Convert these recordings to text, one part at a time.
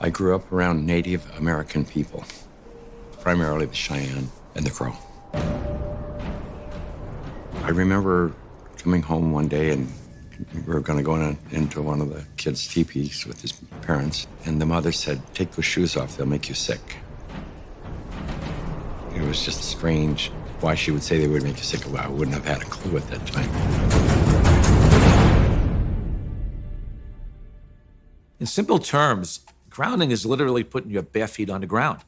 I grew up around Native American people, primarily the Cheyenne and the Crow. I remember coming home one day and we were going to go into one of the kids' teepees with his parents, and the mother said, "Take those shoes off, they'll make you sick." It was just strange why she would say they would make you sick. Well, I wouldn't have had a clue at that time. In simple terms, grounding is literally putting your bare feet on the ground.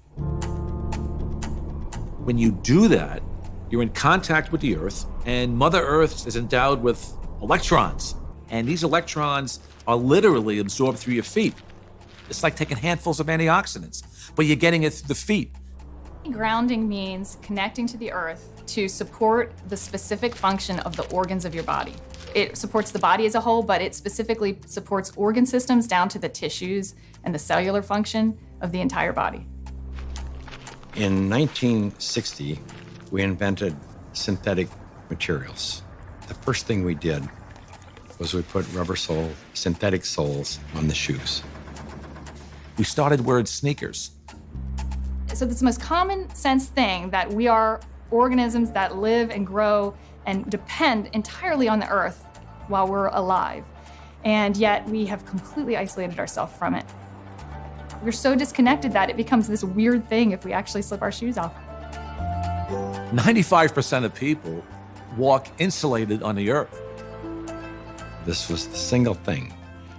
When you do that, you're in contact with the earth, and Mother Earth is endowed with electrons. And these electrons are literally absorbed through your feet. It's like taking handfuls of antioxidants, but you're getting it through the feet. Grounding means connecting to the earth to support the specific function of the organs of your body. It supports the body as a whole, but it specifically supports organ systems down to the tissues and the cellular function of the entire body. In 1960, we invented synthetic materials. The first thing we did was we put synthetic soles on the shoes. We started wearing sneakers. So it's the most common sense thing that we are organisms that live and grow and depend entirely on the earth while we're alive. And yet we have completely isolated ourselves from it. We're so disconnected that it becomes this weird thing if we actually slip our shoes off. 95% of people walk insulated on the earth. This was the single thing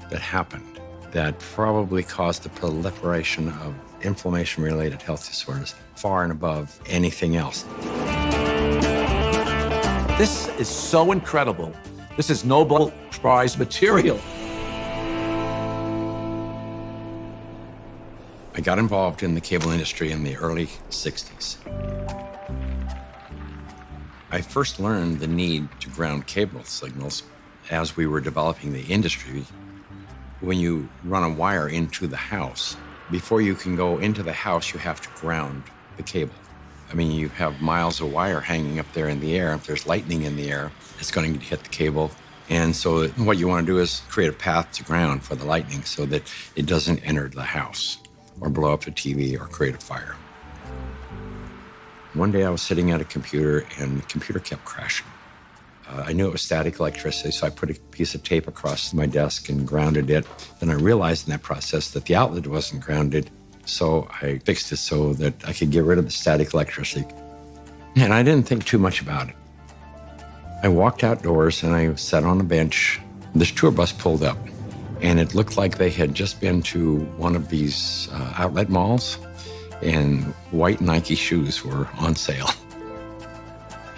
that happened that probably caused the proliferation of inflammation-related health disorders far and above anything else. This is so incredible. This is Nobel Prize material. I got involved in the cable industry in the early 60s. I first learned the need to ground cable signals as we were developing the industry. When you run a wire into the house, before you can go into the house, you have to ground the cable. I mean, you have miles of wire hanging up there in the air. If there's lightning in the air, it's going to hit the cable. And so what you want to do is create a path to ground for the lightning so that it doesn't enter the house or blow up the TV or create a fire. One day I was sitting at a computer and the computer kept crashing. I knew it was static electricity, so I put a piece of tape across my desk and grounded it. Then I realized in that process that the outlet wasn't grounded, so I fixed it so that I could get rid of the static electricity. And I didn't think too much about it. I walked outdoors and I sat on a bench. This tour bus pulled up, and it looked like they had just been to one of these outlet malls, and white Nike shoes were on sale.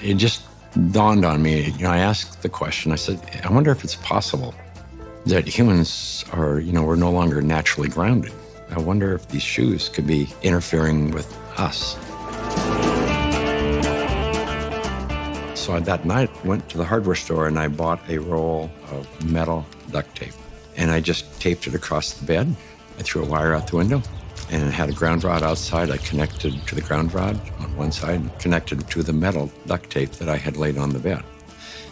It just dawned on me. I asked the question, I said, I wonder if it's possible that humans are, we're no longer naturally grounded. I wonder if these shoes could be interfering with us. So that night, I went to the hardware store and I bought a roll of metal duct tape. And I just taped it across the bed. I threw a wire out the window and had a ground rod outside. I connected to the ground rod on one side, connected to the metal duct tape that I had laid on the bed.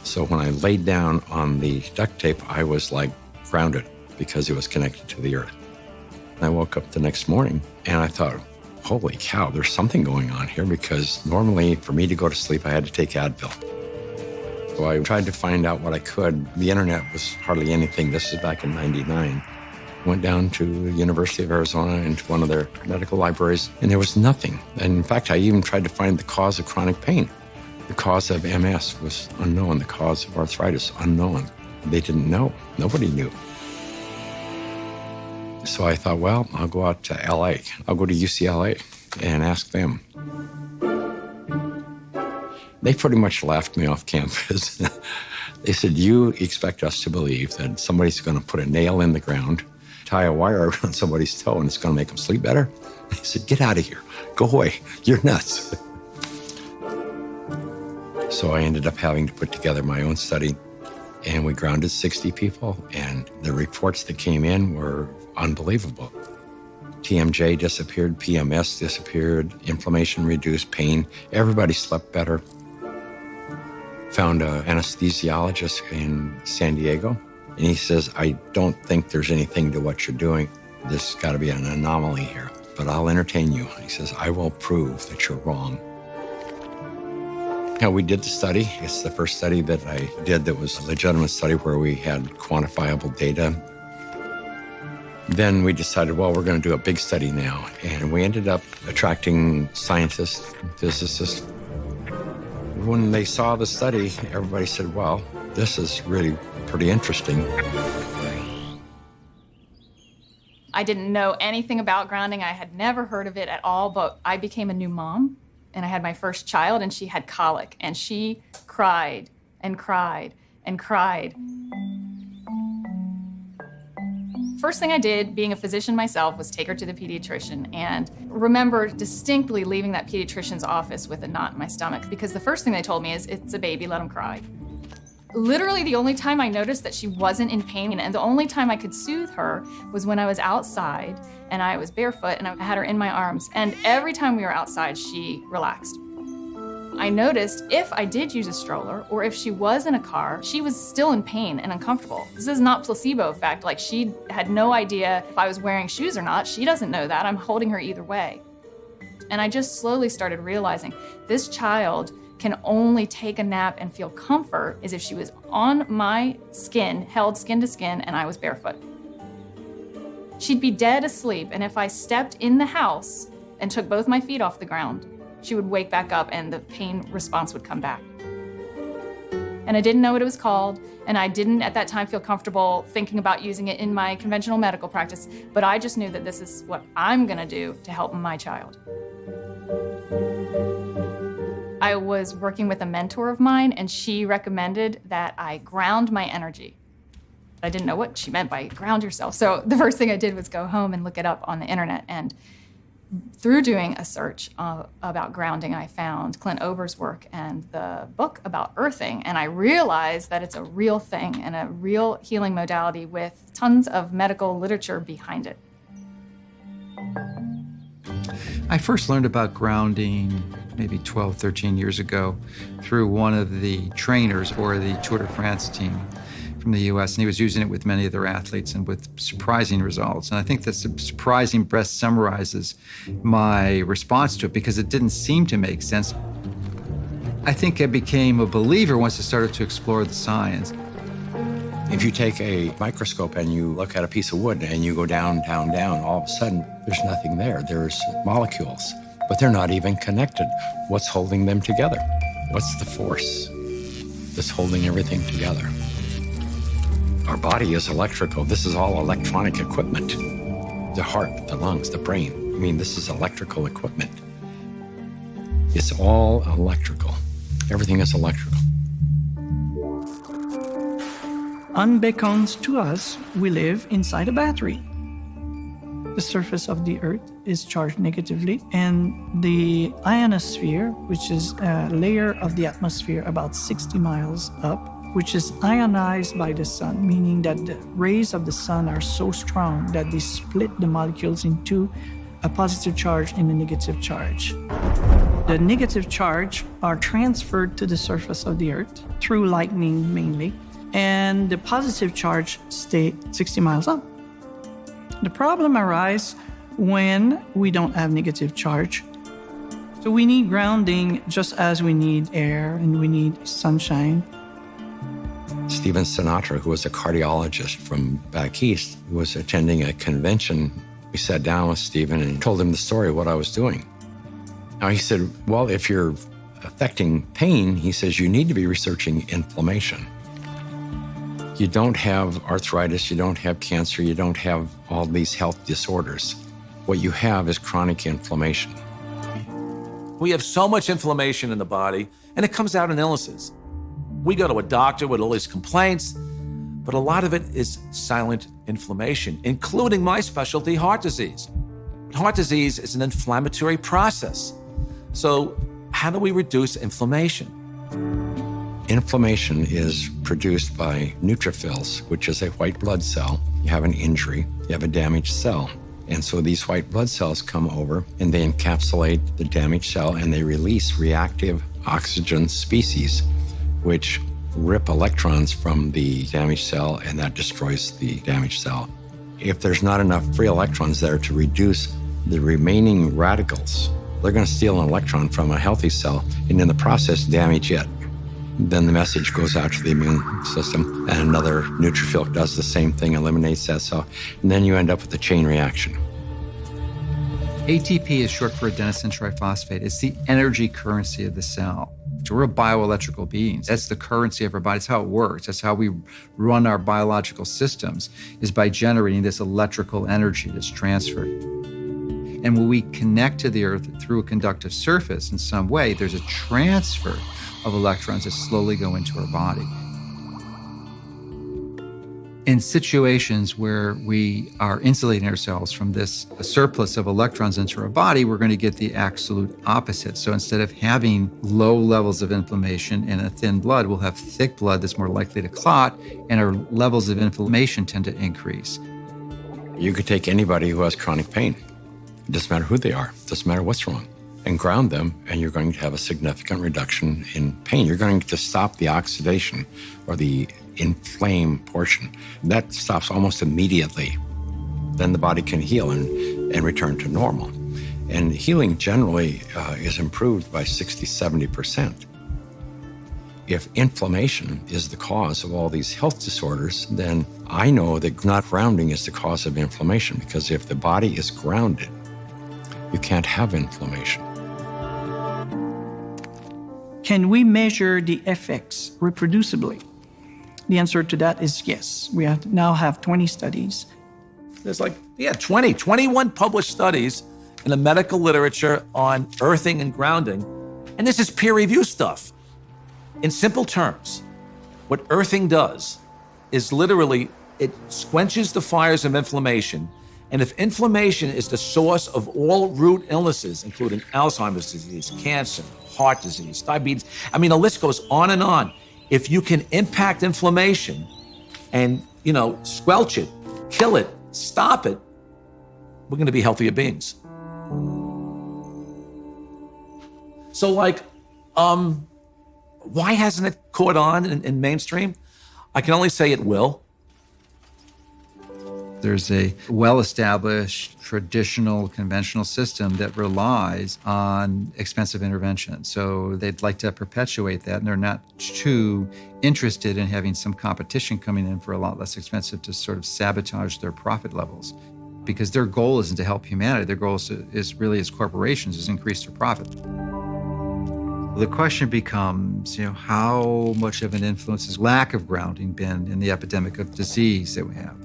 So when I laid down on the duct tape, I was like grounded because it was connected to the earth. I woke up the next morning and I thought, holy cow, there's something going on here, because normally for me to go to sleep, I had to take Advil. So I tried to find out what I could. The internet was hardly anything. This is back in '99. Went down to the University of Arizona into one of their medical libraries, and there was nothing. And in fact, I even tried to find the cause of chronic pain. The cause of MS was unknown. The cause of arthritis, unknown. They didn't know. Nobody knew. So I thought, well, I'll go out to LA. I'll go to UCLA and ask them. They pretty much laughed me off campus. They said, you expect us to believe that somebody's going to put a nail in the ground, tie a wire around somebody's toe, and it's going to make them sleep better? They said, get out of here. Go away. You're nuts. So I ended up having to put together my own study, and we grounded 60 people, and the reports that came in were unbelievable. TMJ disappeared, PMS disappeared, inflammation reduced, pain. Everybody slept better. Found an anesthesiologist in San Diego, and he says, I don't think there's anything to what you're doing. there's got to be an anomaly here, but I'll entertain you. He says, I will prove that you're wrong. We did the study. It's the first study that I did that was a legitimate study where we had quantifiable data. Then we decided, well, we're going to do a big study now. And we ended up attracting scientists, physicists. When they saw the study, everybody said, well, this is really pretty interesting. I didn't know anything about grounding. I had never heard of it at all, but I became a new mom. And I had my first child, and she had colic, and she cried and cried and cried. First thing I did, being a physician myself, was take her to the pediatrician, and remember distinctly leaving that pediatrician's office with a knot in my stomach, because the first thing they told me is, it's a baby, let him cry. Literally the only time I noticed that she wasn't in pain, and the only time I could soothe her was when I was outside and I was barefoot and I had her in my arms. And every time we were outside, she relaxed. I noticed if I did use a stroller or if she was in a car, she was still in pain and uncomfortable. This is not placebo effect. Like, she had no idea if I was wearing shoes or not. She doesn't know that. I'm holding her either way. And I just slowly started realizing this child can only take a nap and feel comfort is if she was on my skin, held skin to skin, and I was barefoot. She'd be dead asleep, and if I stepped in the house and took both my feet off the ground, she would wake back up and the pain response would come back. And I didn't know what it was called, and I didn't at that time feel comfortable thinking about using it in my conventional medical practice, but I just knew that this is what I'm gonna do to help my child. I was working with a mentor of mine, and she recommended that I ground my energy. I didn't know what she meant by ground yourself. So the first thing I did was go home and look it up on the internet. And through doing a search about grounding, I found Clint Ober's work and the book about earthing. And I realized that it's a real thing and a real healing modality with tons of medical literature behind it. I first learned about grounding maybe 12, 13 years ago through one of the trainers for the Tour de France team from the US, and he was using it with many of their athletes and with surprising results. And I think that surprising best summarizes my response to it because it didn't seem to make sense. I think I became a believer once I started to explore the science. If you take a microscope and you look at a piece of wood and you go down, down, down, all of a sudden, there's nothing there. There's molecules, but they're not even connected. What's holding them together? What's the force that's holding everything together? Our body is electrical. This is all electronic equipment. The heart, the lungs, the brain. I mean, this is electrical equipment. It's all electrical. Everything is electrical. Unbeknownst to us, we live inside a battery. The surface of the Earth is charged negatively, and the ionosphere, which is a layer of the atmosphere about 60 miles up, which is ionized by the sun, meaning that the rays of the sun are so strong that they split the molecules into a positive charge and a negative charge. The negative charge are transferred to the surface of the Earth through lightning mainly, and the positive charge stay 60 miles up. The problem arises when we don't have negative charge. So we need grounding just as we need air and we need sunshine. Stephen Sinatra, who was a cardiologist from back east, was attending a convention. We sat down with Stephen and told him the story of what I was doing. Now he said, well, if you're affecting pain, he says, you need to be researching inflammation. You don't have arthritis, you don't have cancer, you don't have all these health disorders. What you have is chronic inflammation. We have so much inflammation in the body, and it comes out in illnesses. We go to a doctor with all these complaints, but a lot of it is silent inflammation, including my specialty, heart disease. Heart disease is an inflammatory process. So how do we reduce inflammation? Inflammation is produced by neutrophils, which is a white blood cell. You have an injury, you have a damaged cell. And so these white blood cells come over and they encapsulate the damaged cell and they release reactive oxygen species, which rip electrons from the damaged cell, and that destroys the damaged cell. If there's not enough free electrons there to reduce the remaining radicals, they're going to steal an electron from a healthy cell and in the process damage it. Then the message goes out to the immune system and another neutrophil does the same thing, eliminates that cell, and then you end up with a chain reaction. ATP is short for adenosine triphosphate. It's the energy currency of the cell. So we're bioelectrical beings. That's the currency of our body. That's how it works. That's how we run our biological systems, is by generating this electrical energy that's transferred. And when we connect to the earth through a conductive surface in some way, there's a transfer of electrons that slowly go into our body. In situations where we are insulating ourselves from this surplus of electrons into our body, we're going to get the absolute opposite. So instead of having low levels of inflammation and a thin blood, we'll have thick blood that's more likely to clot, and our levels of inflammation tend to increase. You could take anybody who has chronic pain. It doesn't matter who they are. It doesn't matter what's wrong. And ground them, and you're going to have a significant reduction in pain. You're going to stop the oxidation or the inflamed portion. That stops almost immediately. Then the body can heal and return to normal. And healing generally is improved by 60, 70%. If inflammation is the cause of all these health disorders, then I know that not grounding is the cause of inflammation, because if the body is grounded, you can't have inflammation. Can we measure the effects reproducibly? The answer to that is yes. We now have 20 studies. There's 21 published studies in the medical literature on earthing and grounding. And this is peer-reviewed stuff. In simple terms, what earthing does is literally, it quenches the fires of inflammation. And if inflammation is the source of all root illnesses, including Alzheimer's disease, cancer, heart disease, diabetes, I mean, the list goes on and on. If you can impact inflammation and, squelch it, kill it, stop it, we're going to be healthier beings. So, why hasn't it caught on in mainstream? I can only say it will. There's a well-established, traditional, conventional system that relies on expensive intervention. So they'd like to perpetuate that, and they're not too interested in having some competition coming in for a lot less expensive to sort of sabotage their profit levels. Because their goal isn't to help humanity. Their goal is really, as corporations, is increase their profit. The question becomes, how much of an influence has lack of grounding been in the epidemic of disease that we have?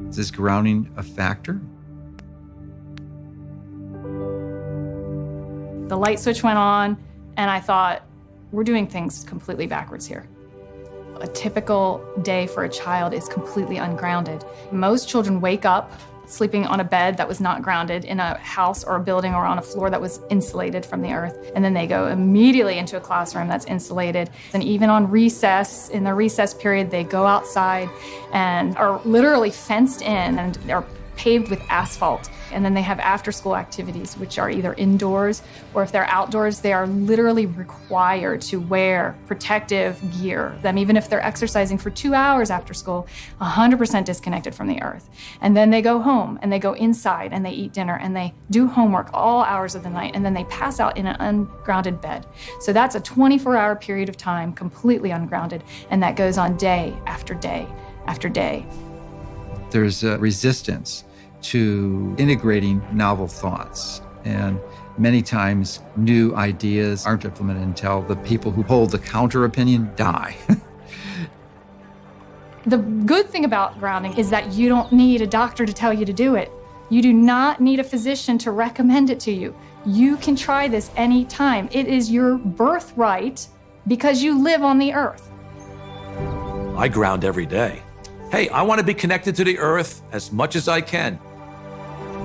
Is this grounding a factor? The light switch went on, and I thought, we're doing things completely backwards here. A typical day for a child is completely ungrounded. Most children wake up sleeping on a bed that was not grounded in a house or a building or on a floor that was insulated from the earth. And then they go immediately into a classroom that's insulated. And even on recess, in the recess period, they go outside and are literally fenced in and are paved with asphalt. And then they have after-school activities, which are either indoors or if they're outdoors, they are literally required to wear protective gear. Even if they're exercising for 2 hours after school, 100% disconnected from the earth. And then they go home and they go inside and they eat dinner and they do homework all hours of the night, and then they pass out in an ungrounded bed. So that's a 24-hour period of time completely ungrounded, and that goes on day after day after day. There's a resistance to integrating novel thoughts. And many times new ideas aren't implemented until the people who hold the counter opinion die. The good thing about grounding is that you don't need a doctor to tell you to do it. You do not need a physician to recommend it to you. You can try this anytime. It is your birthright because you live on the earth. I ground every day. Hey, I want to be connected to the earth as much as I can.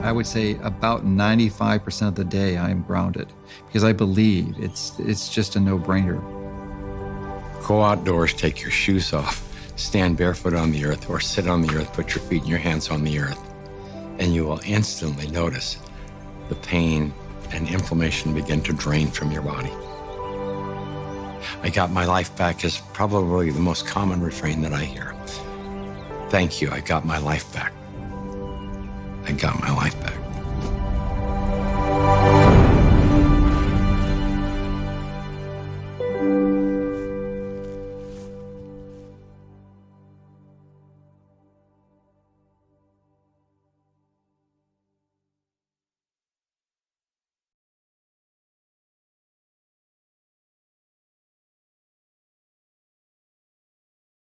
I would say about 95% of the day I am grounded because I believe it's just a no-brainer. Go outdoors, take your shoes off, stand barefoot on the earth, or sit on the earth, put your feet and your hands on the earth, and you will instantly notice the pain and inflammation begin to drain from your body. I got my life back is probably the most common refrain that I hear. Thank you, I got my life back. I got my life back.